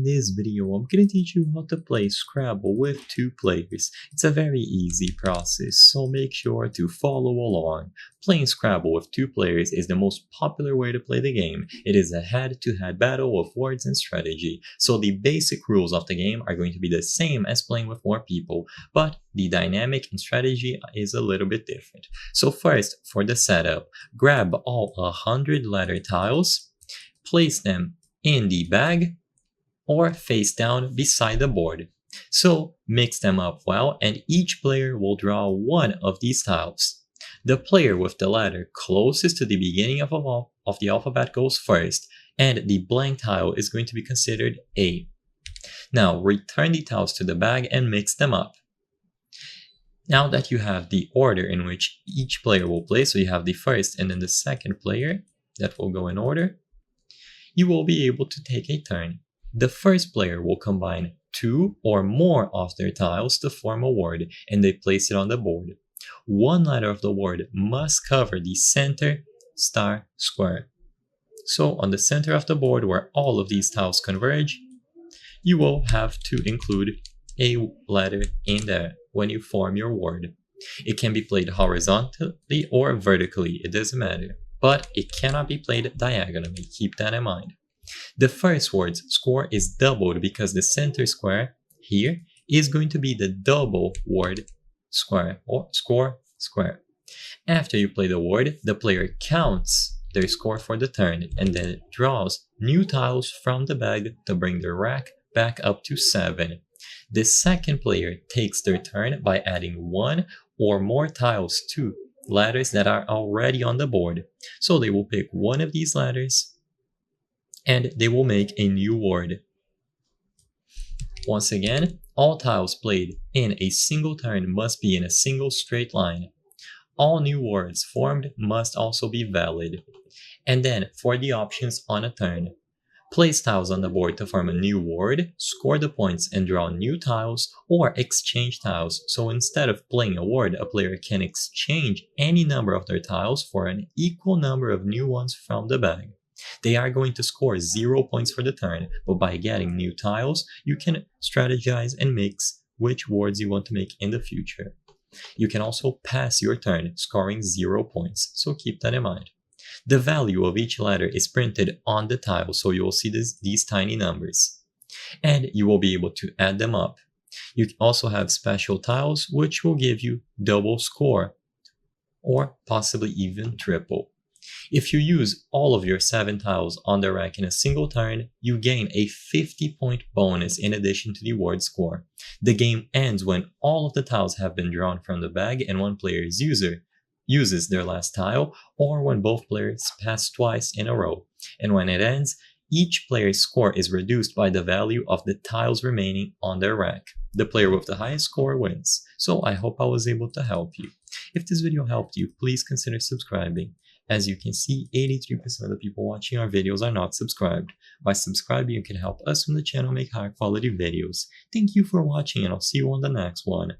this video, I'm going to teach you how to play Scrabble with 2 players. It's a very easy process, so make sure to follow along. Playing Scrabble with 2 players is the most popular way to play the game. It is a head-to-head battle of words and strategy, so the basic rules of the game are going to be the same as playing with more people, but the dynamic and strategy is a little bit different. So first, for the setup, grab all 100 letter tiles, place them in the bag or face down beside the board. So mix them up well, and each player will draw one of these tiles. The player with the letter closest to the beginning of the alphabet goes first, and the blank tile is going to be considered A. Now return the tiles to the bag and mix them up. Now that you have the order in which each player will play, so you have the first and then the second player that will go in order, you will be able to take a turn. The first player will combine 2 or more of their tiles to form a word, and they place it on the board. One letter of the word must cover the center star square. So on the center of the board where all of these tiles converge, you will have to include a letter in there when you form your word. It can be played horizontally or vertically, it doesn't matter, but it cannot be played diagonally, keep that in mind. The first word's score is doubled because the center square here is going to be the double word square or score square. After you play the word, the player counts their score for the turn and then draws new tiles from the bag to bring the rack back up to 7. The second player takes their turn by adding 1 or more tiles to letters that are already on the board. So they will pick one of these letters and they will make a new word. Once again, all tiles played in a single turn must be in a single straight line. All new words formed must also be valid. And then for the options on a turn, place tiles on the board to form a new word, score the points and draw new tiles, or exchange tiles. So instead of playing a word, a player can exchange any number of their tiles for an equal number of new ones from the bag. They are going to score 0 points for the turn, but by getting new tiles, you can strategize and mix which words you want to make in the future. You can also pass your turn, scoring 0 points, so keep that in mind. The value of each letter is printed on the tile, so you will see these tiny numbers. And you will be able to add them up. You also have special tiles which will give you double score, or possibly even triple. If you use all of your 7 tiles on the rack in a single turn, you gain a 50-point bonus in addition to the word score. The game ends when all of the tiles have been drawn from the bag and one player's uses their last tile, or when both players pass twice in a row. And when it ends, each player's score is reduced by the value of the tiles remaining on their rack. The player with the highest score wins. So I hope I was able to help you. If this video helped you, please consider subscribing. As you can see, 83% of the people watching our videos are not subscribed. By subscribing, you can help us from the channel make higher quality videos. Thank you for watching, and I'll see you on the next one.